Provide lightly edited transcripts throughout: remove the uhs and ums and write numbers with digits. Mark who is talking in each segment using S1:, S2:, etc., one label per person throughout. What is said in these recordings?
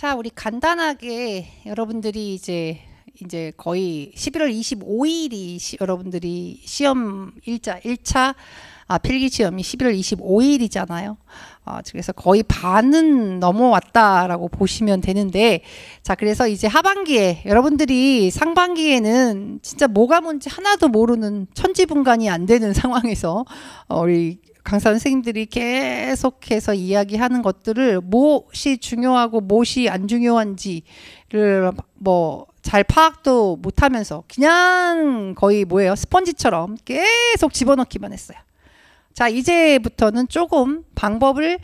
S1: 자, 우리 간단하게 여러분들이 이제 거의 11월 25일이 여러분들이 시험 1차 필기 시험이 11월 25일이잖아요. 그래서 거의 반은 넘어왔다라고 보시면 되는데, 자, 그래서 이제 하반기에 여러분들이 상반기에는 진짜 뭐가 뭔지 하나도 모르는 천지분간이 안 되는 상황에서 우리 강사 선생님들이 계속해서 이야기하는 것들을 무엇이 중요하고 무엇이 안 중요한지를 잘 파악도 못하면서 그냥 거의 스펀지처럼 계속 집어넣기만 했어요. 자, 이제부터는 조금 방법을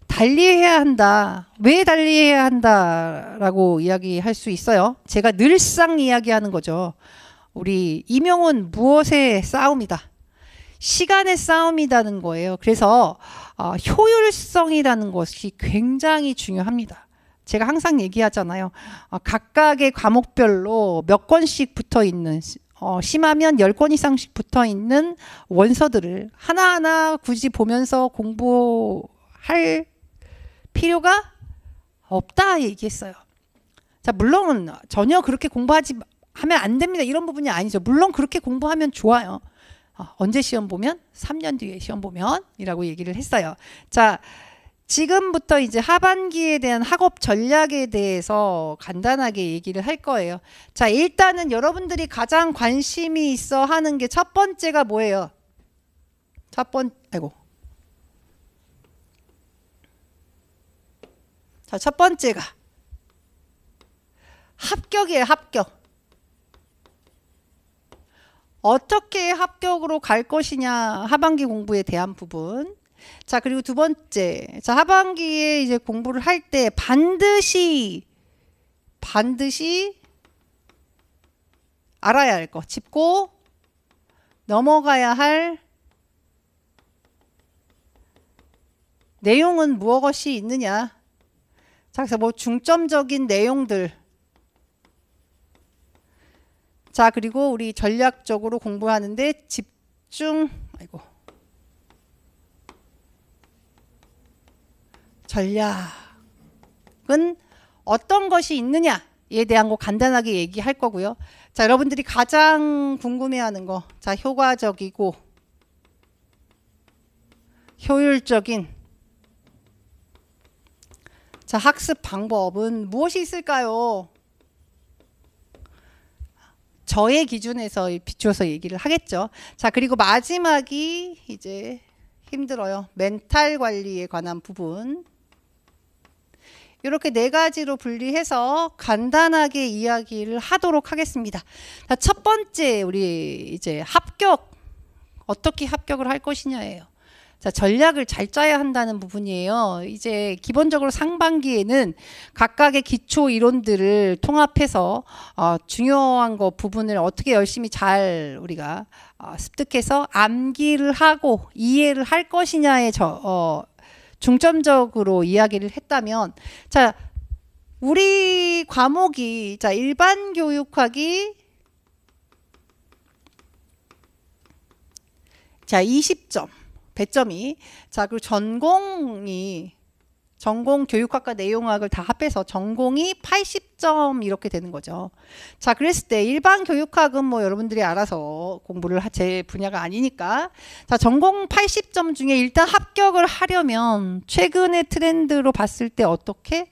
S1: 달리해야 한다. 왜 달리해야 한다라고 이야기할 수 있어요. 제가 늘상 이야기하는 거죠. 우리 임용은 무엇의 싸움이다. 시간의 싸움이라는 거예요. 그래서 효율성이라는 것이 굉장히 중요합니다. 제가 항상 얘기하잖아요. 각각의 과목별로 몇 권씩 붙어있는, 심하면 10권 이상씩 붙어있는 원서들을 하나하나 굳이 보면서 공부할 필요가 없다 얘기했어요. 자, 물론 전혀 그렇게 하면 안 됩니다. 이런 부분이 아니죠. 물론 그렇게 공부하면 좋아요. 언제 시험 보면? 3년 뒤에 시험 보면 이라고 얘기를 했어요. 자, 지금부터 이제 하반기에 대한 학업 전략에 대해서 간단하게 얘기를 할 거예요. 자, 일단은 여러분들이 가장 관심이 있어 하는 게 첫 번째가 뭐예요? 자, 첫 번째가 합격이에요. 합격. 어떻게 합격으로 갈 것이냐, 하반기 공부에 대한 부분. 자, 그리고 두 번째. 자, 하반기에 이제 공부를 할 때 반드시 알아야 할 거, 짚고 넘어가야 할 내용은 무엇이 있느냐. 자, 그래서 중점적인 내용들. 자, 그리고 우리 전략적으로 공부하는데 전략은 어떤 것이 있느냐에 대한 거 간단하게 얘기할 거고요. 자, 여러분들이 가장 궁금해하는 거. 자, 효과적이고 효율적인 자, 학습 방법은 무엇이 있을까요? 저의 기준에서 비추어서 얘기를 하겠죠. 자, 그리고 마지막이 이제 힘들어요. 멘탈 관리에 관한 부분. 이렇게 네 가지로 분리해서 간단하게 이야기를 하도록 하겠습니다. 자, 첫 번째 우리 이제 합격. 어떻게 합격을 할 것이냐예요. 자, 전략을 잘 짜야 한다는 부분이에요. 이제 기본적으로 상반기에는 각각의 기초 이론들을 통합해서 중요한 부분을 어떻게 열심히 잘 우리가 습득해서 암기를 하고 이해를 할 것이냐에 중점적으로 이야기를 했다면, 자, 우리 과목이 자, 일반 교육학이 자, 20점. 배점이. 자, 그리고 전공 교육학과 내용학을 다 합해서 전공이 80점 이렇게 되는 거죠. 자, 그랬을 때 일반 교육학은 여러분들이 알아서 공부를 제 분야가 아니니까. 자, 전공 80점 중에 일단 합격을 하려면 최근의 트렌드로 봤을 때 어떻게?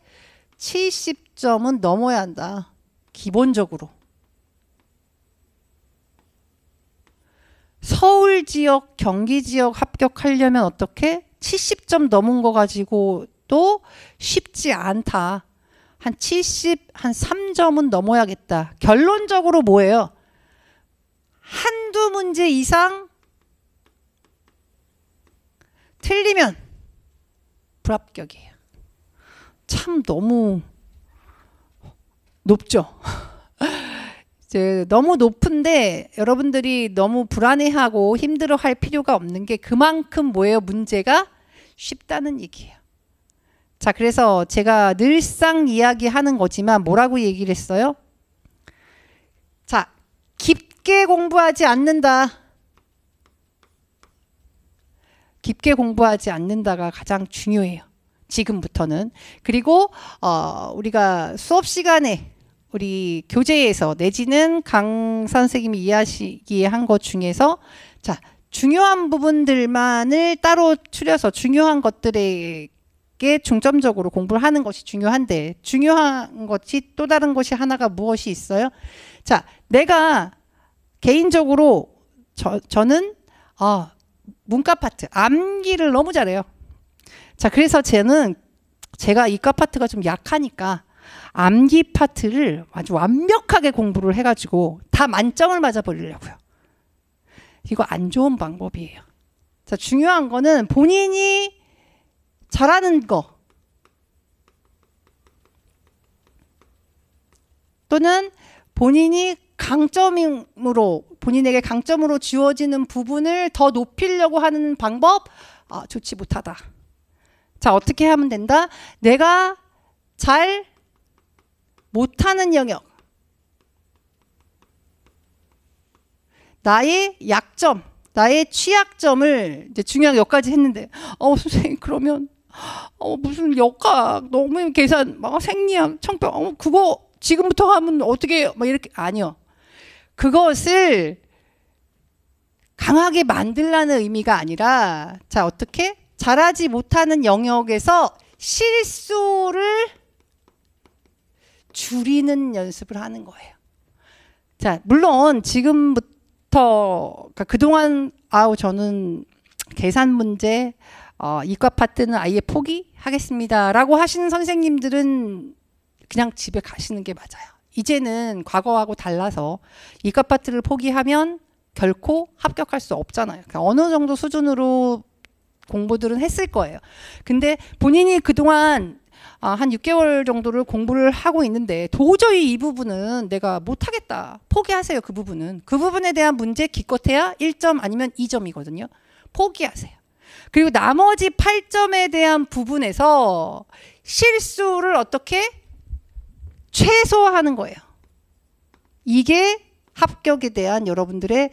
S1: 70점은 넘어야 한다. 기본적으로. 서울 지역, 경기 지역 합격하려면 어떻게? 70점 넘은 거 가지고 또 쉽지 않다. 한 3점은 넘어야겠다. 결론적으로 뭐예요? 한두 문제 이상 틀리면 불합격이에요. 참 너무 높죠? 너무 높은데 여러분들이 너무 불안해하고 힘들어할 필요가 없는 게 그만큼 뭐예요? 문제가 쉽다는 얘기예요. 자, 그래서 제가 늘상 이야기하는 거지만 뭐라고 얘기를 했어요? 자, 깊게 공부하지 않는다. 깊게 공부하지 않는다가 가장 중요해요. 지금부터는. 그리고 우리가 수업 시간에 우리 교재에서 내지는 강 선생님이 이해하시기에 한 것 중에서 자, 중요한 부분들만을 따로 추려서 중요한 것들에 중점적으로 공부를 하는 것이 중요한데, 중요한 것이 또 다른 것이 하나가 무엇이 있어요? 자, 내가 개인적으로 저는 문과 파트, 암기를 너무 잘해요. 자, 그래서 제가 이과 파트가 좀 약하니까 암기 파트를 아주 완벽하게 공부를 해가지고 다 만점을 맞아버리려고요. 이거 안 좋은 방법이에요. 자, 중요한 거는 본인이 잘하는 거 또는 본인이 본인에게 강점으로 주어지는 부분을 더 높이려고 하는 방법, 좋지 못하다. 자, 어떻게 하면 된다? 내가 잘 못하는 영역, 나의 약점, 나의 취약점을 이제 중요한 여기까지 했는데, 선생님 그러면 무슨 역학, 너무 계산, 막 생리학, 청평, 그거 지금부터 하면 어떻게 막 이렇게 아니요. 그것을 강하게 만들라는 의미가 아니라 자, 어떻게 잘하지 못하는 영역에서 실수를 줄이는 연습을 하는 거예요. 자, 물론 지금부터 그러니까 그동안 저는 계산 문제 이과 파트는 아예 포기하겠습니다 라고 하시는 선생님들은 그냥 집에 가시는 게 맞아요. 이제는 과거하고 달라서 이과 파트를 포기하면 결코 합격할 수 없잖아요. 그러니까 어느 정도 수준으로 공부들은 했을 거예요. 근데 본인이 그동안 한 6개월 정도를 공부를 하고 있는데 도저히 이 부분은 내가 못하겠다. 포기하세요. 그 부분은. 그 부분에 대한 문제 기껏해야 1점 아니면 2점이거든요. 포기하세요. 그리고 나머지 8점에 대한 부분에서 실수를 어떻게 최소화하는 거예요. 이게 합격에 대한 여러분들의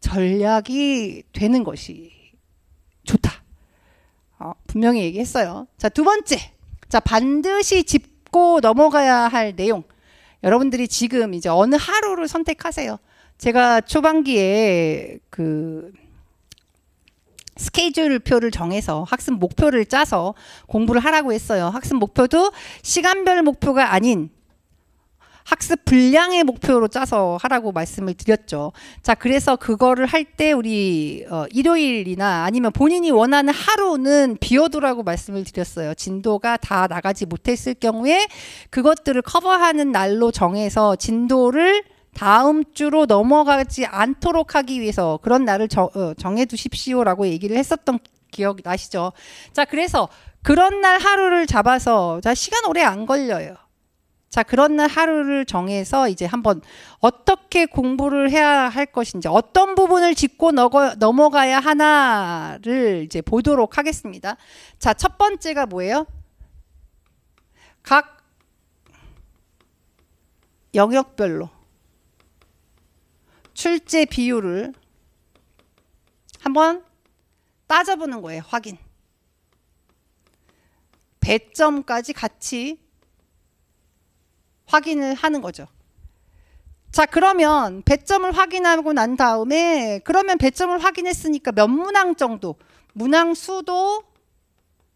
S1: 전략이 되는 것이 좋다. 분명히 얘기했어요. 자, 두 번째. 자, 반드시 짚고 넘어가야 할 내용. 여러분들이 지금 이제 어느 하루를 선택하세요. 제가 초반기에 그 스케줄표를 정해서 학습 목표를 짜서 공부를 하라고 했어요. 학습 목표도 시간별 목표가 아닌 학습 분량의 목표로 짜서 하라고 말씀을 드렸죠. 자, 그래서 그거를 할 때 우리 일요일이나 아니면 본인이 원하는 하루는 비워두라고 말씀을 드렸어요. 진도가 다 나가지 못했을 경우에 그것들을 커버하는 날로 정해서 진도를 다음 주로 넘어가지 않도록 하기 위해서 그런 날을 정해 두십시오라고 얘기를 했었던 기억이 나시죠? 자, 그래서 그런 날 하루를 잡아서 자, 시간 오래 안 걸려요. 자, 그런 날 하루를 정해서 이제 한번 어떻게 공부를 해야 할 것인지, 어떤 부분을 짚고 넘어가야 하나를 이제 보도록 하겠습니다. 자, 첫 번째가 뭐예요? 각 영역별로 출제 비율을 한번 따져보는 거예요. 확인. 배점까지 같이 확인을 하는 거죠. 자, 그러면 배점을 확인하고 난 다음에 그러면 배점을 확인했으니까 몇 문항 정도, 문항 수도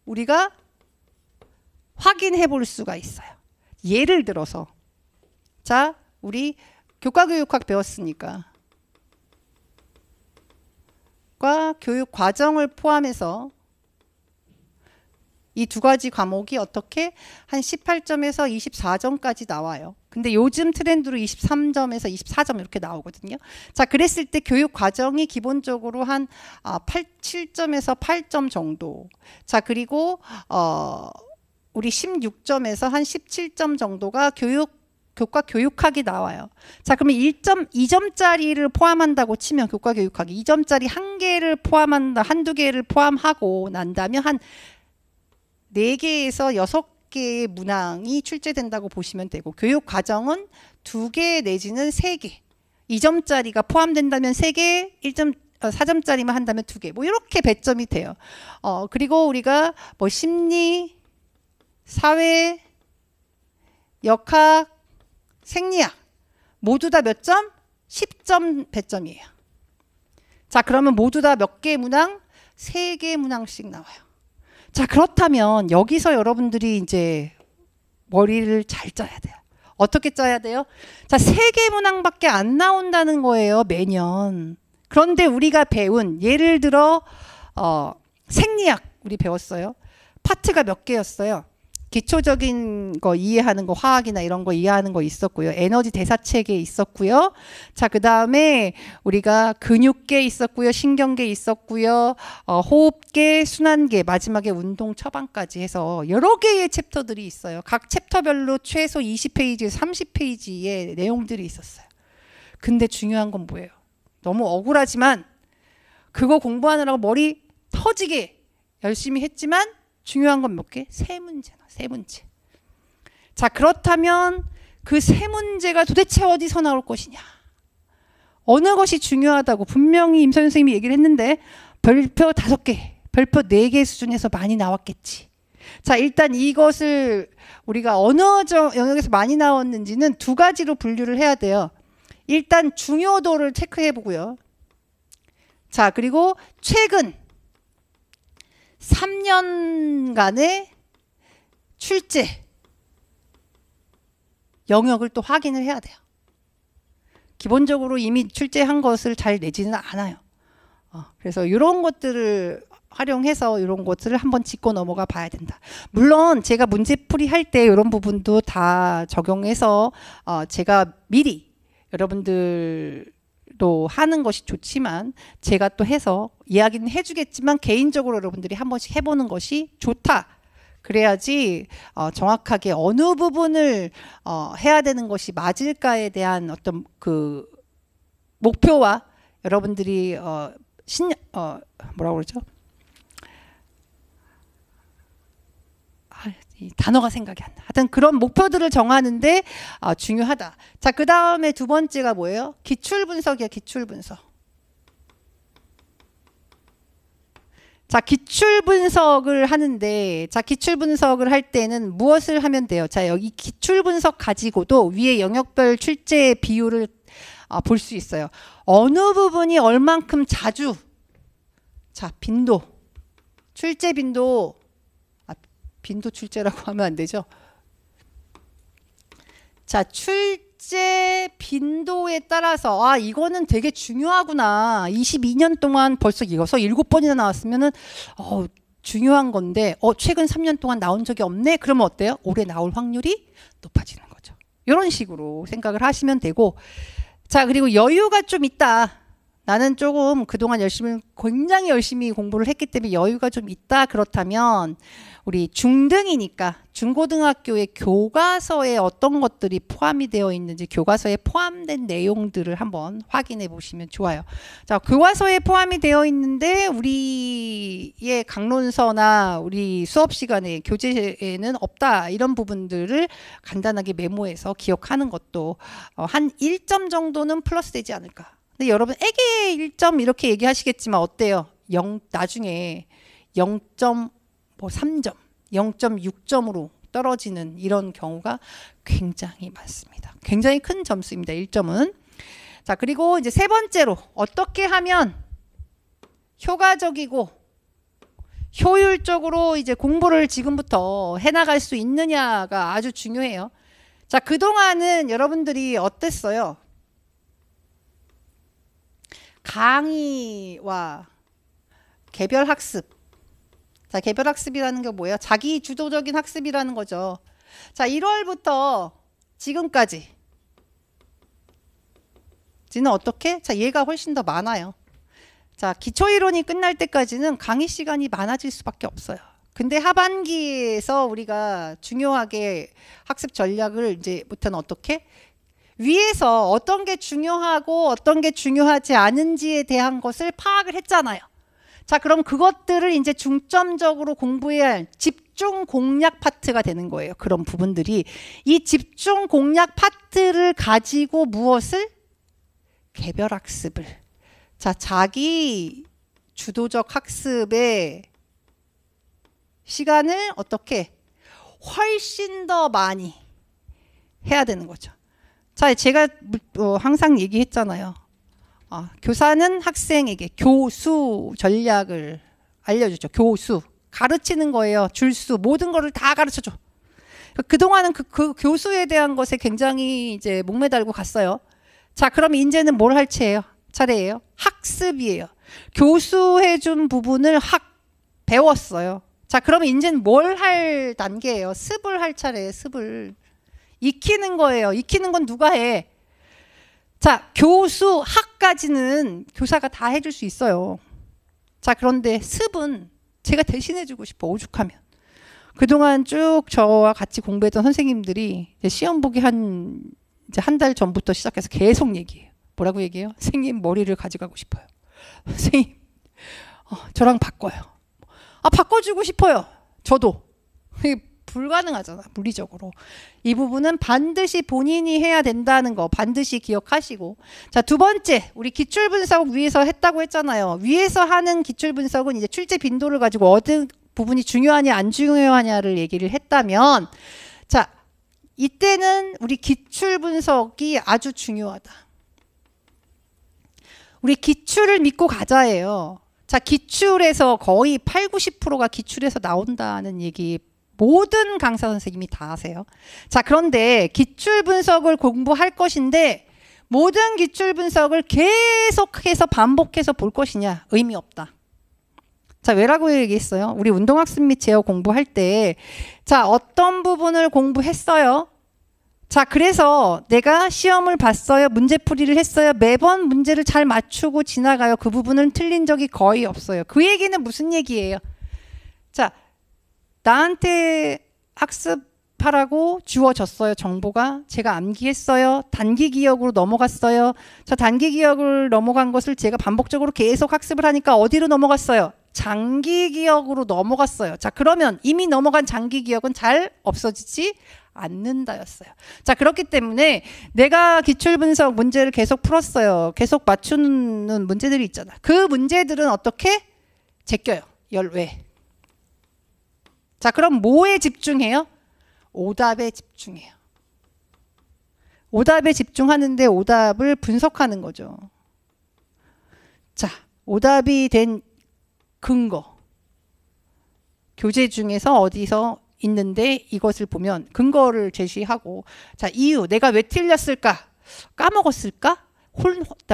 S1: 우리가 확인해 볼 수가 있어요. 예를 들어서 자, 우리 교과교육학 배웠으니까 교육 과정을 포함해서 이 두 가지 과목이 어떻게 한 18점에서 24점까지 나와요. 근데 요즘 트렌드로 23점에서 24점 이렇게 나오거든요. 자, 그랬을 때 교육 과정이 기본적으로 한 7점에서 8점 정도. 자, 그리고 우리 16점에서 한 17점 정도가 교과 교육학이 나와요. 자, 그러면 1점, 2점짜리를 포함한다고 치면 교과 교육학이 2점짜리 한 개를 포함한다, 한두 개를 포함하고 난다면 한 4개에서 6개의 문항이 출제된다고 보시면 되고 교육 과정은 2개 내지는 3개. 2점짜리가 포함된다면 3개, 4점짜리만 한다면 2개. 뭐 이렇게 배점이 돼요. 그리고 우리가 뭐 심리, 사회, 역학, 생리학 모두 다 몇 점? 10점 배점이에요. 자, 그러면 모두 다 몇 개 문항? 3개 문항씩 나와요. 자, 그렇다면 여기서 여러분들이 이제 머리를 잘 짜야 돼요. 어떻게 짜야 돼요? 자, 3개 문항밖에 안 나온다는 거예요, 매년. 그런데 우리가 배운, 예를 들어 생리학 우리 배웠어요. 파트가 몇 개였어요? 기초적인 거 이해하는 거, 화학이나 이런 거 이해하는 거 있었고요. 에너지 대사체계 있었고요. 자, 그 다음에 우리가 근육계 있었고요. 신경계 있었고요. 호흡계, 순환계, 마지막에 운동 처방까지 해서 여러 개의 챕터들이 있어요. 각 챕터별로 최소 20페이지, 30페이지의 내용들이 있었어요. 근데 중요한 건 뭐예요? 너무 억울하지만 그거 공부하느라고 머리 터지게 열심히 했지만 중요한 건 몇 개? 3문제나. 3문제. 자, 그렇다면 그 3문제가 도대체 어디서 나올 것이냐? 어느 것이 중요하다고 분명히 임선 선생님이 얘기를 했는데 별표 5개, 별표 4개 수준에서 많이 나왔겠지. 자, 일단 이것을 우리가 어느 영역에서 많이 나왔는지는 2가지로 분류를 해야 돼요. 일단 중요도를 체크해 보고요. 자, 그리고 최근 3년간의 출제 영역을 또 확인을 해야 돼요. 기본적으로 이미 출제한 것을 잘 내지는 않아요. 그래서 이런 것들을 활용해서 이런 것들을 한번 짚고 넘어가 봐야 된다. 물론 제가 문제풀이 할 때 이런 부분도 다 적용해서 제가 미리 여러분들도 하는 것이 좋지만 제가 또 해서 이야기는 해주겠지만 개인적으로 여러분들이 한 번씩 해보는 것이 좋다. 그래야지 정확하게 어느 부분을 해야 되는 것이 맞을까에 대한 어떤 그 목표와 여러분들이 뭐라고 그러죠? 이 단어가 생각이 안 나. 하여튼 그런 목표들을 정하는데 중요하다. 자, 그 다음에 2번째가 뭐예요? 기출분석이야, 기출분석. 자, 기출분석을 하는데, 자, 기출분석을 할 때는 무엇을 하면 돼요? 자, 여기 기출분석 가지고도 위에 영역별 출제 비율을 볼 수 있어요. 어느 부분이 얼만큼 자주, 자, 빈도, 출제 빈도, 빈도 출제라고 하면 안 되죠. 자, 출제 빈도에 따라서 이거는 되게 중요하구나. 22년 동안 벌써 이거서 7번이나 나왔으면은 중요한 건데 최근 3년 동안 나온 적이 없네. 그러면 어때요? 올해 나올 확률이 높아지는 거죠. 이런 식으로 생각을 하시면 되고, 자, 그리고 여유가 좀 있다. 나는 조금 그동안 굉장히 열심히 공부를 했기 때문에 여유가 좀 있다. 그렇다면 우리 중등이니까 중고등학교의 교과서에 어떤 것들이 포함이 되어 있는지 교과서에 포함된 내용들을 한번 확인해 보시면 좋아요. 자, 교과서에 포함이 되어 있는데 우리의 강론서나 우리 수업 시간에 교재에는 없다. 이런 부분들을 간단하게 메모해서 기억하는 것도 한 1점 정도는 플러스 되지 않을까. 근데 여러분 애게 1점 이렇게 얘기하시겠지만 어때요? 나중에 0.3점, 0.6점으로 떨어지는 이런 경우가 굉장히 많습니다. 굉장히 큰 점수입니다. 1점은. 자, 그리고 이제 3번째로 어떻게 하면 효과적이고 효율적으로 이제 공부를 지금부터 해나갈 수 있느냐가 아주 중요해요. 자, 그동안은 여러분들이 어땠어요? 강의와 개별 학습. 자, 개별 학습이라는 게 뭐예요? 자기 주도적인 학습이라는 거죠. 자, 1월부터 지금까지 지는 어떻게? 자, 얘가 훨씬 더 많아요. 자, 기초이론이 끝날 때까지는 강의 시간이 많아질 수밖에 없어요. 근데 하반기에서 우리가 중요하게 학습 전략을 이제부터는 어떻게? 위에서 어떤 게 중요하고 어떤 게 중요하지 않은지에 대한 것을 파악을 했잖아요. 자, 그럼 그것들을 이제 중점적으로 공부해야 할 집중 공략 파트가 되는 거예요. 그런 부분들이. 이 집중 공략 파트를 가지고 무엇을? 개별 학습을. 자, 자기 주도적 학습의 시간을 어떻게? 훨씬 더 많이 해야 되는 거죠. 자, 제가 항상 얘기했잖아요. 교사는 학생에게 교수 전략을 알려주죠. 교수. 가르치는 거예요. 줄수. 모든 거를 다 가르쳐줘. 그동안은 그 교수에 대한 것에 굉장히 이제 목매달고 갔어요. 자, 그럼 이제는 뭘 할 차례예요? 학습이에요. 교수해준 부분을 배웠어요. 자, 그러면 이제는 뭘 할 단계예요? 습을 할 차례예요. 습을. 익히는 거예요. 익히는 건 누가 해? 자, 교수 학까지는 교사가 다 해줄 수 있어요. 자, 그런데 습은 제가 대신해주고 싶어. 오죽하면. 그동안 쭉 저와 같이 공부했던 선생님들이 시험 보기 한 달 전부터 시작해서 계속 얘기해요. 뭐라고 얘기해요? 선생님 머리를 가져가고 싶어요. 선생님 저랑 바꿔요. 바꿔주고 싶어요. 저도. 불가능하잖아. 물리적으로. 이 부분은 반드시 본인이 해야 된다는 거 반드시 기억하시고. 자, 두 번째, 우리 기출분석 위에서 했다고 했잖아요. 위에서 하는 기출분석은 이제 출제 빈도를 가지고 어느 부분이 중요하냐 안 중요하냐를 얘기를 했다면, 자, 이때는 우리 기출분석이 아주 중요하다. 우리 기출을 믿고 가자예요. 자, 기출에서 거의 8, 90%가 기출에서 나온다는 얘기 모든 강사 선생님이 다 아세요. 자, 그런데 기출 분석을 공부할 것인데 모든 기출 분석을 계속해서 반복해서 볼 것이냐? 의미 없다. 자, 왜라고 얘기했어요? 우리 운동학습 및 제어 공부할 때 자, 어떤 부분을 공부했어요? 자, 그래서 내가 시험을 봤어요. 문제풀이를 했어요. 매번 문제를 잘 맞추고 지나가요. 그 부분은 틀린 적이 거의 없어요. 그 얘기는 무슨 얘기예요? 자, 나한테 학습하라고 주어졌어요. 정보가. 제가 암기했어요. 단기 기억으로 넘어갔어요. 저 단기 기억을 넘어간 것을 제가 반복적으로 계속 학습을 하니까 어디로 넘어갔어요? 장기 기억으로 넘어갔어요. 자, 그러면 이미 넘어간 장기 기억은 잘 없어지지 않는다였어요. 자, 그렇기 때문에 내가 기출분석 문제를 계속 풀었어요. 계속 맞추는 문제들이 있잖아. 그 문제들은 어떻게? 제껴요. 열외. 자, 그럼 뭐에 집중해요? 오답에 집중해요. 오답에 집중하는데 오답을 분석하는 거죠. 자, 오답이 된 근거. 교재 중에서 어디서 있는데 이것을 보면 근거를 제시하고, 자, 이유. 내가 왜 틀렸을까? 까먹었을까?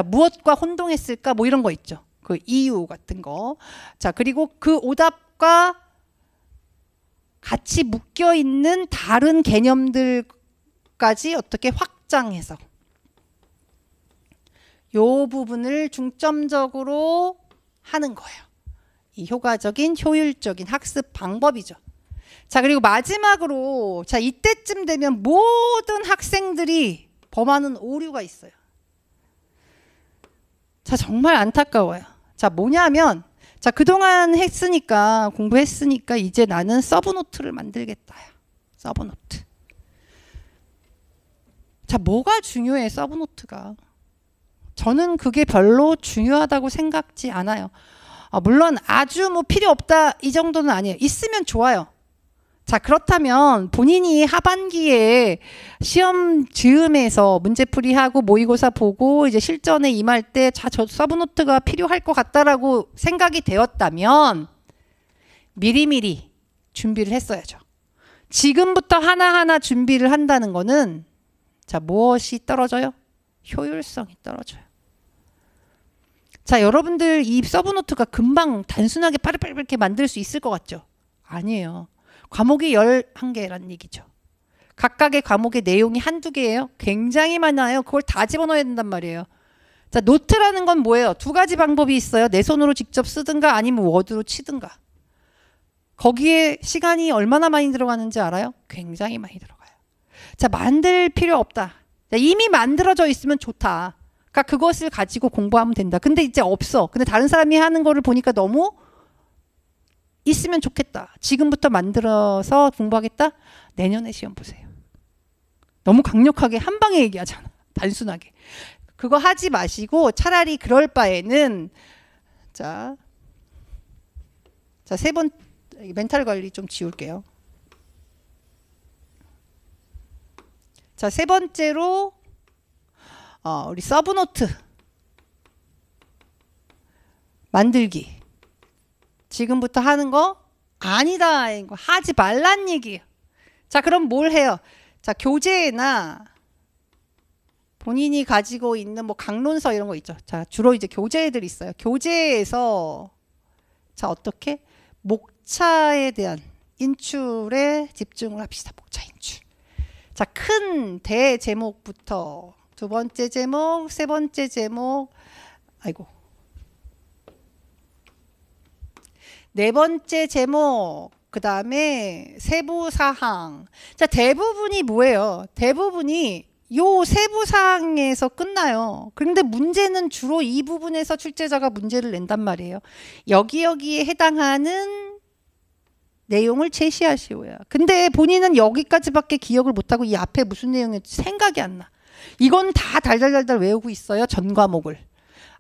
S1: 무엇과 혼동했을까? 뭐 이런 거 있죠. 그 이유 같은 거. 자, 그리고 그 오답과 같이 묶여 있는 다른 개념들까지 어떻게 확장해서 이 부분을 중점적으로 하는 거예요. 이 효과적인 효율적인 학습 방법이죠. 자, 그리고 마지막으로, 자, 이때쯤 되면 모든 학생들이 범하는 오류가 있어요. 자, 정말 안타까워요. 자, 뭐냐면, 자, 그동안 했으니까, 공부했으니까 이제 나는 서브노트를 만들겠다. 서브노트. 자, 뭐가 중요해, 서브노트가? 저는 그게 별로 중요하다고 생각지 않아요. 물론 아주 뭐 필요 없다 이 정도는 아니에요. 있으면 좋아요. 자, 그렇다면 본인이 하반기에 시험 즈음에서 문제풀이하고 모의고사 보고 이제 실전에 임할 때 자, 저 서브노트가 필요할 것 같다라고 생각이 되었다면 미리미리 준비를 했어야죠. 지금부터 하나하나 준비를 한다는 거는, 자, 무엇이 떨어져요? 효율성이 떨어져요. 자, 여러분들 이 서브노트가 금방 단순하게 빠르게 이렇게 만들 수 있을 것 같죠? 아니에요. 과목이 11개라는 얘기죠. 각각의 과목의 내용이 한두 개예요. 굉장히 많아요. 그걸 다 집어넣어야 된단 말이에요. 자, 노트라는 건 뭐예요? 두 가지 방법이 있어요. 내 손으로 직접 쓰든가 아니면 워드로 치든가. 거기에 시간이 얼마나 많이 들어가는지 알아요? 굉장히 많이 들어가요. 자, 만들 필요 없다. 자, 이미 만들어져 있으면 좋다. 그러니까 그것을 가지고 공부하면 된다. 근데 이제 없어. 근데 다른 사람이 하는 거를 보니까 너무 있으면 좋겠다. 지금부터 만들어서 공부하겠다? 내년에 시험 보세요. 너무 강력하게 한 방에 얘기하잖아. 단순하게. 그거 하지 마시고 차라리 그럴 바에는, 자, 세 번 멘탈 관리 좀 지울게요. 자, 세 번째로 우리 서브노트 만들기. 지금부터 하는 거 아니다. 이거 하지 말란 얘기예요. 자, 그럼 뭘 해요? 자, 교재나 본인이 가지고 있는 뭐 강론서 이런 거 있죠. 자, 주로 이제 교재들 있어요. 교재에서 자, 어떻게? 목차에 대한 인출에 집중을 합시다. 목차 인출. 자, 큰 대제목부터 두 번째 제목, 세 번째 제목, 아이고. 네 번째 제목, 그 다음에 세부사항. 자, 대부분이 뭐예요? 대부분이 요 세부사항에서 끝나요. 그런데 문제는 주로 이 부분에서 출제자가 문제를 낸단 말이에요. 여기에 해당하는 내용을 제시하시오야. 근데 본인은 여기까지밖에 기억을 못하고 이 앞에 무슨 내용인지 생각이 안 나. 이건 다 달달달달 외우고 있어요. 전 과목을.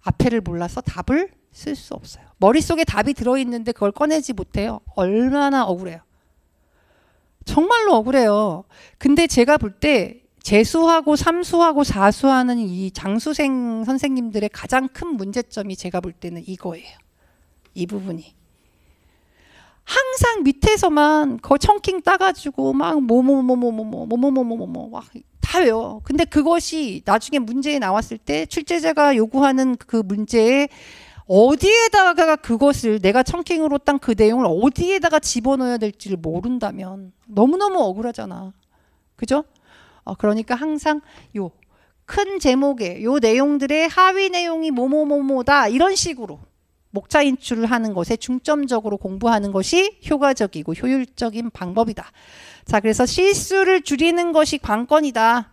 S1: 앞에를 몰라서 답을 쓸 수 없어요. 머릿속에 답이 들어있는데 그걸 꺼내지 못해요. 얼마나 억울해요. 정말로 억울해요. 근데 제가 볼 때 재수하고 삼수하고 사수하는 이 장수생 선생님들의 가장 큰 문제점이 제가 볼 때는 이거예요. 이 부분이. 항상 밑에서만 거 청킹 따가지고 막 뭐뭐뭐뭐뭐뭐뭐뭐뭐뭐뭐 다 외워. 근데 그것이 나중에 문제에 나왔을 때 출제자가 요구하는 그 문제에 어디에다가 그것을 내가 청킹으로 딴 그 내용을 어디에다가 집어넣어야 될지를 모른다면 너무너무 억울하잖아. 그죠? 그러니까 항상 요 큰 제목에 요 내용들의 하위 내용이 뭐뭐뭐뭐다 이런 식으로 목차 인출을 하는 것에 중점적으로 공부하는 것이 효과적이고 효율적인 방법이다. 자, 그래서 실수를 줄이는 것이 관건이다.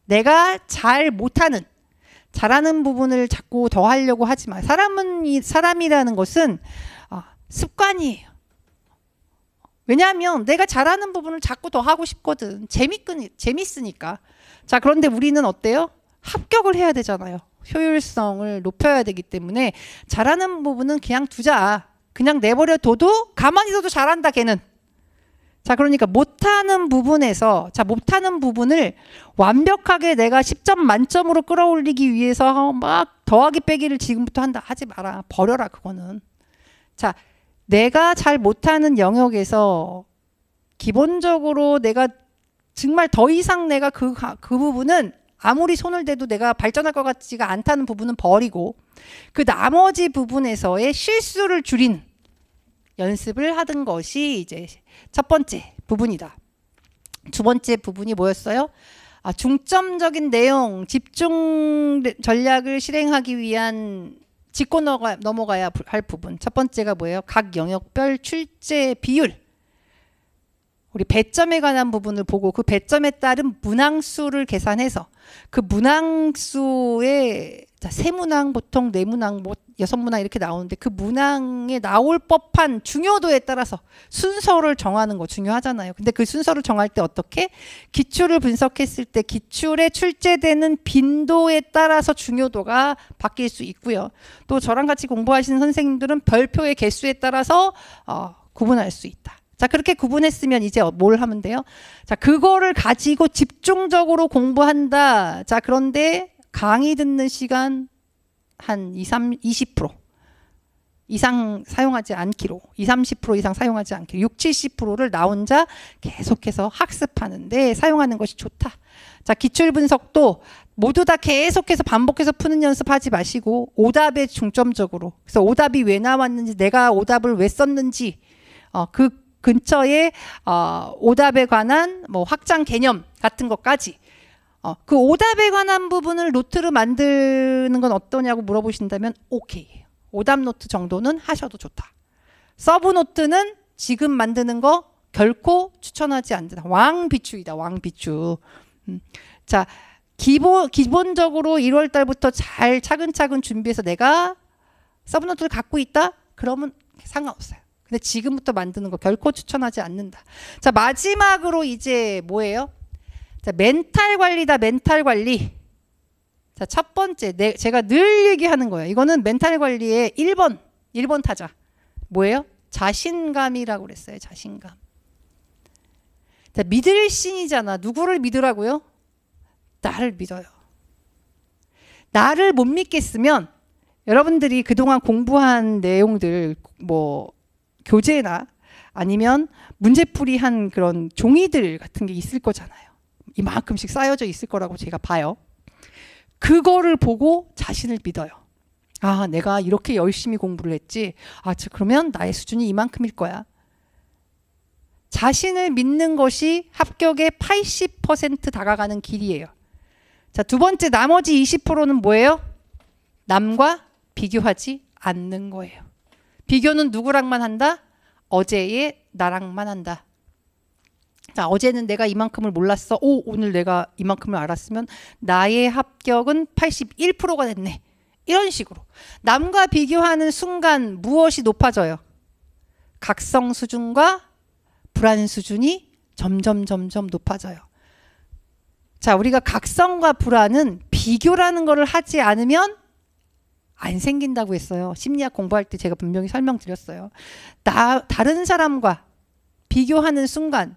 S1: 내가 잘 못하는 잘하는 부분을 자꾸 더 하려고 하지 마. 사람이라는 것은 습관이에요. 왜냐하면 내가 잘하는 부분을 자꾸 더 하고 싶거든. 재밌으니까. 자, 그런데 우리는 어때요? 합격을 해야 되잖아요. 효율성을 높여야 되기 때문에 잘하는 부분은 그냥 두자. 그냥 내버려 둬도 가만히 있어도 잘한다 걔는. 자, 그러니까 못하는 부분에서 못하는 부분을 완벽하게 내가 10점 만점으로 끌어올리기 위해서 막 더하기 빼기를 지금부터 한다. 하지 마라. 버려라 그거는. 자, 내가 잘 못하는 영역에서 기본적으로 내가 정말 더 이상 내가 그 부분은 아무리 손을 대도 내가 발전할 것 같지가 않다는 부분은 버리고 그 나머지 부분에서의 실수를 줄인 연습을 하던 것이 이제 첫 번째 부분이다. 두 번째 부분이 뭐였어요? 중점적인 내용, 집중 전략을 실행하기 위한 짚고 넘어가야 할 부분. 첫 번째가 뭐예요? 각 영역별 출제 비율. 우리 배점에 관한 부분을 보고 그 배점에 따른 문항수를 계산해서 그 문항수의 세 문항, 보통 네 문항, 여섯 문항 이렇게 나오는데 그 문항에 나올 법한 중요도에 따라서 순서를 정하는 거 중요하잖아요. 근데 그 순서를 정할 때 어떻게? 기출을 분석했을 때 기출에 출제되는 빈도에 따라서 중요도가 바뀔 수 있고요. 또 저랑 같이 공부하시는 선생님들은 별표의 개수에 따라서 구분할 수 있다. 자, 그렇게 구분했으면 이제 뭘 하면 돼요? 자, 그거를 가지고 집중적으로 공부한다. 자, 그런데 강의 듣는 시간 한 20% 이상 사용하지 않기로 20-30% 이상 사용하지 않기로 60-70%를 나 혼자 계속해서 학습하는데 사용하는 것이 좋다. 자, 기출 분석도 모두 다 계속해서 반복해서 푸는 연습하지 마시고 오답에 중점적으로. 그래서 오답이 왜 나왔는지 내가 오답을 왜 썼는지 그 근처에 오답에 관한 뭐 확장 개념 같은 것까지 그 오답에 관한 부분을 노트로 만드는 건 어떠냐고 물어보신다면 오케이. 오답 노트 정도는 하셔도 좋다. 서브 노트는 지금 만드는 거 결코 추천하지 않는다. 왕비추이다. 왕비추. 자, 기본적으로 1월 달부터 잘 차근차근 준비해서 내가 서브 노트를 갖고 있다? 그러면 상관없어요. 근데 지금부터 만드는 거 결코 추천하지 않는다. 자, 마지막으로 이제 뭐예요? 자, 멘탈 관리다. 멘탈 관리. 자, 첫 번째 제가 늘 얘기하는 거예요. 이거는 멘탈 관리의 1번 타자. 뭐예요? 자신감이라고 그랬어요. 자신감. 자, 믿을 신이잖아. 누구를 믿으라고요? 나를 믿어요. 나를 못 믿겠으면 여러분들이 그동안 공부한 내용들 뭐 교재나 아니면 문제풀이한 그런 종이들 같은 게 있을 거잖아요. 이만큼씩 쌓여져 있을 거라고 제가 봐요. 그거를 보고 자신을 믿어요. 아, 내가 이렇게 열심히 공부를 했지. 아, 그러면 나의 수준이 이만큼일 거야. 자신을 믿는 것이 합격의 80% 다가가는 길이에요. 자, 두 번째 나머지 20%는 뭐예요? 남과 비교하지 않는 거예요. 비교는 누구랑만 한다? 어제의 나랑만 한다. 자, 어제는 내가 이만큼을 몰랐어. 오늘 내가 이만큼을 알았으면 나의 합격은 81%가 됐네. 이런 식으로. 남과 비교하는 순간 무엇이 높아져요? 각성 수준과 불안 수준이 점점 높아져요. 자, 우리가 각성과 불안은 비교라는 것을 하지 않으면 안 생긴다고 했어요. 심리학 공부할 때 제가 분명히 설명드렸어요. 다른 사람과 비교하는 순간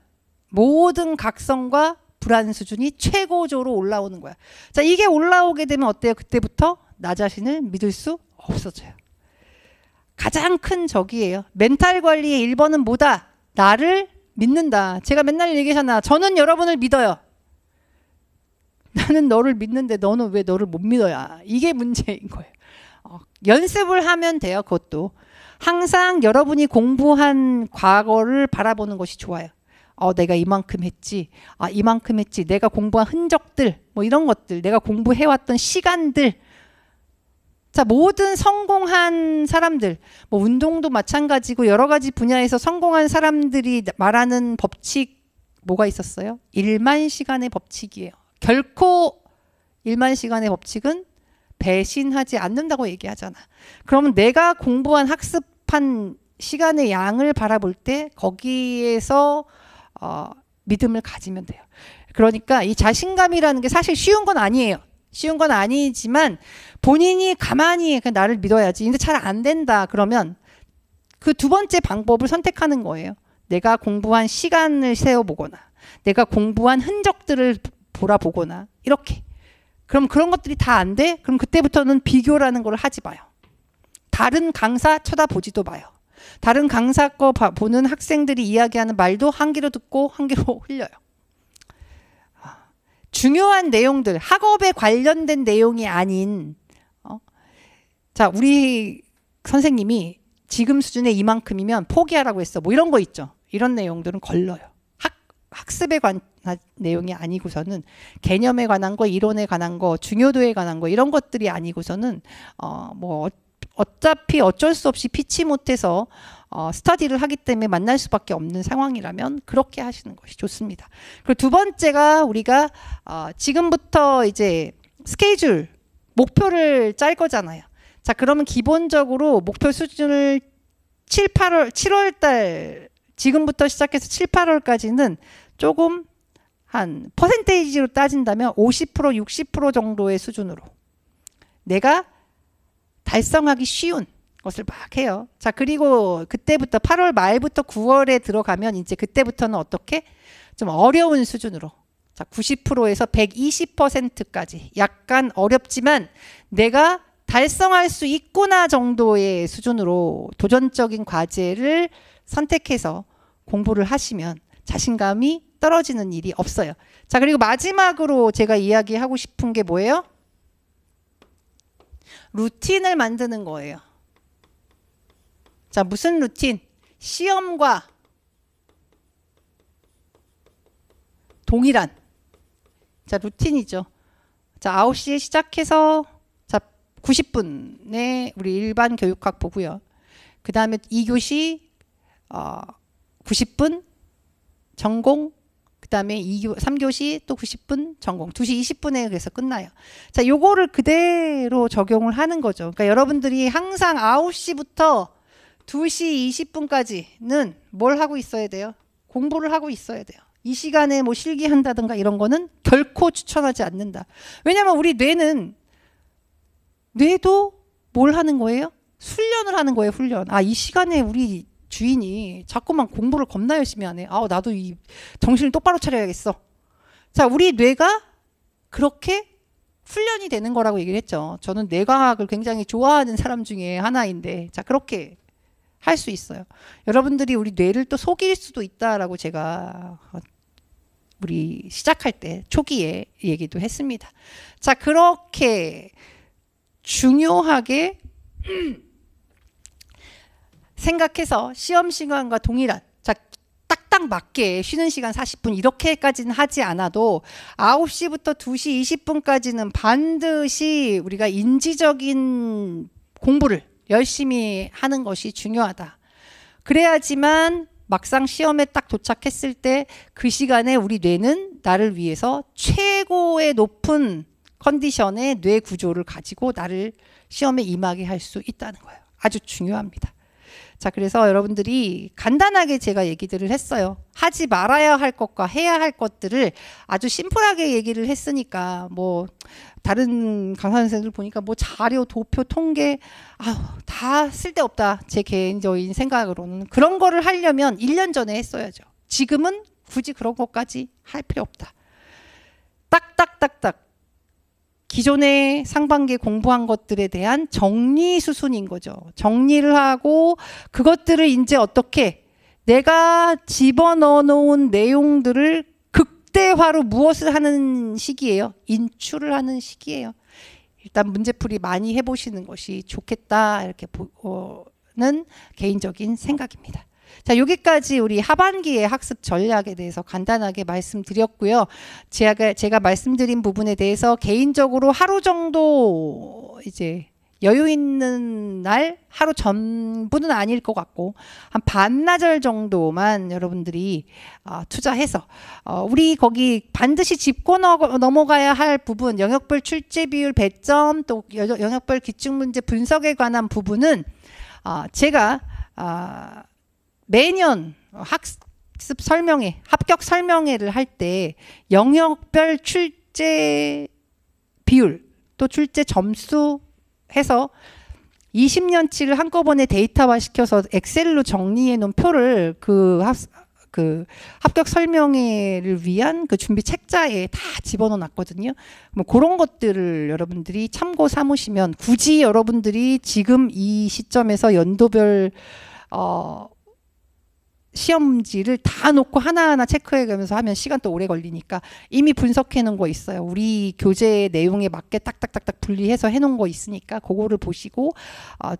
S1: 모든 각성과 불안 수준이 최고조로 올라오는 거야. 자, 이게 올라오게 되면 어때요? 그때부터 나 자신을 믿을 수 없어져요. 가장 큰 적이에요. 멘탈 관리의 1번은 뭐다? 나를 믿는다. 제가 맨날 얘기하잖아. 저는 여러분을 믿어요. 나는 너를 믿는데 너는 왜 너를 못 믿어야? 이게 문제인 거예요. 연습을 하면 돼요. 그것도. 항상 여러분이 공부한 과거를 바라보는 것이 좋아요. 내가 이만큼 했지. 이만큼 했지. 내가 공부한 흔적들, 뭐 이런 것들, 내가 공부해왔던 시간들. 자, 모든 성공한 사람들, 뭐 운동도 마찬가지고 여러 가지 분야에서 성공한 사람들이 말하는 법칙 뭐가 있었어요? 1만 시간의 법칙이에요. 결코 1만 시간의 법칙은 배신하지 않는다고 얘기하잖아. 그러면 내가 공부한 학습한 시간의 양을 바라볼 때 거기에서 믿음을 가지면 돼요. 그러니까 이 자신감이라는 게 사실 쉬운 건 아니에요. 쉬운 건 아니지만 본인이 가만히 나를 믿어야지. 근데 잘 안 된다 그러면 그 두 번째 방법을 선택하는 거예요. 내가 공부한 시간을 세어보거나 내가 공부한 흔적들을 돌아보거나 이렇게. 그럼 그런 것들이 다 안 돼? 그럼 그때부터는 비교라는 걸 하지 마요. 다른 강사 쳐다보지도 마요. 다른 강사 거 보는 학생들이 이야기하는 말도 한 귀로 듣고 한 귀로 흘려요. 중요한 내용들, 학업에 관련된 내용이 아닌 자, 우리 선생님이 지금 수준의 이만큼이면 포기하라고 했어. 뭐 이런 거 있죠. 이런 내용들은 걸러요. 학습에 관한 내용이 아니고서는 개념에 관한 거, 이론에 관한 거, 중요도에 관한 거 이런 것들이 아니고서는 뭐 어차피 어쩔 수 없이 피치 못해서 스터디를 하기 때문에 만날 수밖에 없는 상황이라면 그렇게 하시는 것이 좋습니다. 그리고 두 번째가 우리가 지금부터 이제 스케줄, 목표를 짤 거잖아요. 자, 그러면 기본적으로 목표 수준을 7월 달 지금부터 시작해서 7, 8월까지는 조금 한 퍼센테이지로 따진다면 50%, 60% 정도의 수준으로 내가 달성하기 쉬운 것을 막 해요. 자, 그리고 그때부터 8월 말부터 9월에 들어가면 이제 그때부터는 어떻게 좀 어려운 수준으로 자, 90%에서 120%까지 약간 어렵지만 내가 달성할 수 있구나 정도의 수준으로 도전적인 과제를 선택해서 공부를 하시면 자신감이 떨어지는 일이 없어요. 자, 그리고 마지막으로 제가 이야기하고 싶은 게 뭐예요? 루틴을 만드는 거예요. 자, 무슨 루틴? 시험과 동일한 자, 루틴이죠. 자, 9시에 시작해서 자, 90분에 우리 일반 교육학 보고요. 그 다음에 2교시 90분 전공, 그 다음에 3교시 또 90분 전공, 2시 20분에 그래서 끝나요. 자, 요거를 그대로 적용을 하는 거죠. 그러니까 여러분들이 항상 9시부터 2시 20분까지는 뭘 하고 있어야 돼요? 공부를 하고 있어야 돼요. 이 시간에 뭐 실기한다든가 이런 거는 결코 추천하지 않는다. 왜냐면 우리 뇌도 뭘 하는 거예요? 훈련을 하는 거예요, 훈련. 이 시간에 우리 주인이 자꾸만 공부를 겁나 열심히 하네. 나도 이 정신을 똑바로 차려야겠어. 자, 우리 뇌가 그렇게 훈련이 되는 거라고 얘기를 했죠. 저는 뇌과학을 굉장히 좋아하는 사람 중에 하나인데, 자, 그렇게 할 수 있어요. 여러분들이 우리 뇌를 또 속일 수도 있다라고 제가 우리 시작할 때 초기에 얘기도 했습니다. 자, 그렇게 중요하게 생각해서 시험 시간과 동일한, 자, 딱딱 맞게 쉬는 시간 40분 이렇게까지는 하지 않아도 9시부터 2시 20분까지는 반드시 우리가 인지적인 공부를 열심히 하는 것이 중요하다. 그래야지만 막상 시험에 딱 도착했을 때 그 시간에 우리 뇌는 나를 위해서 최고의 높은 컨디션의 뇌 구조를 가지고 나를 시험에 임하게 할 수 있다는 거예요. 아주 중요합니다. 자, 그래서 여러분들이 간단하게 제가 얘기들을 했어요. 하지 말아야 할 것과 해야 할 것들을 아주 심플하게 얘기를 했으니까 뭐 다른 강사 선생님들 보니까 뭐 자료, 도표, 통계 다 쓸데없다. 제 개인적인 생각으로는 그런 거를 하려면 1년 전에 했어야죠. 지금은 굳이 그런 것까지 할 필요 없다. 딱딱딱딱 기존에 상반기에 공부한 것들에 대한 정리 수순인 거죠. 정리를 하고 그것들을 이제 어떻게 내가 집어넣어 놓은 내용들을 극대화로 무엇을 하는 시기예요? 인출을 하는 시기예요. 일단 문제풀이 많이 해보시는 것이 좋겠다 이렇게 보는 개인적인 생각입니다. 자, 여기까지 우리 하반기의 학습 전략에 대해서 간단하게 말씀드렸고요. 제가 말씀드린 부분에 대해서 개인적으로 하루 정도 이제 여유 있는 날, 하루 전부는 아닐 것 같고 한 반나절 정도만 여러분들이 투자해서 우리 거기 반드시 짚고 넘어가야 할 부분, 영역별 출제 비율 배점, 또 영역별 기출문제 분석에 관한 부분은 제가 매년 학습 설명회, 합격 설명회를 할 때 영역별 출제 비율 또 출제 점수 해서 20년치를 한꺼번에 데이터화 시켜서 엑셀로 정리해 놓은 표를 그 합격 설명회를 위한 그 준비 책자에 다 집어넣어 놨거든요. 뭐 그런 것들을 여러분들이 참고 삼으시면 굳이 여러분들이 지금 이 시점에서 연도별 시험지를 다 놓고 하나하나 체크해 가면서 하면 시간 또 오래 걸리니까 이미 분석해 놓은 거 있어요. 우리 교재 내용에 맞게 딱딱딱딱 분리해서 해 놓은 거 있으니까 그거를 보시고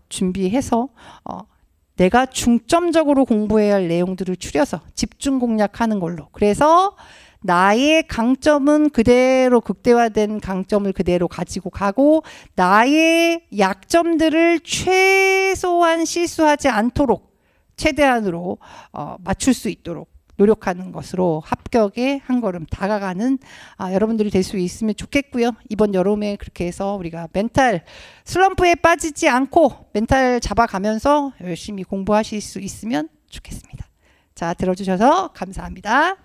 S1: 준비해서 내가 중점적으로 공부해야 할 내용들을 추려서 집중 공략하는 걸로. 그래서 나의 강점은 그대로 극대화된 강점을 그대로 가지고 가고 나의 약점들을 최소한 실수하지 않도록 최대한으로 맞출 수 있도록 노력하는 것으로 합격에 한 걸음 다가가는 여러분들이 될 수 있으면 좋겠고요. 이번 여름에 그렇게 해서 우리가 멘탈 슬럼프에 빠지지 않고 멘탈 잡아가면서 열심히 공부하실 수 있으면 좋겠습니다. 자, 들어주셔서 감사합니다.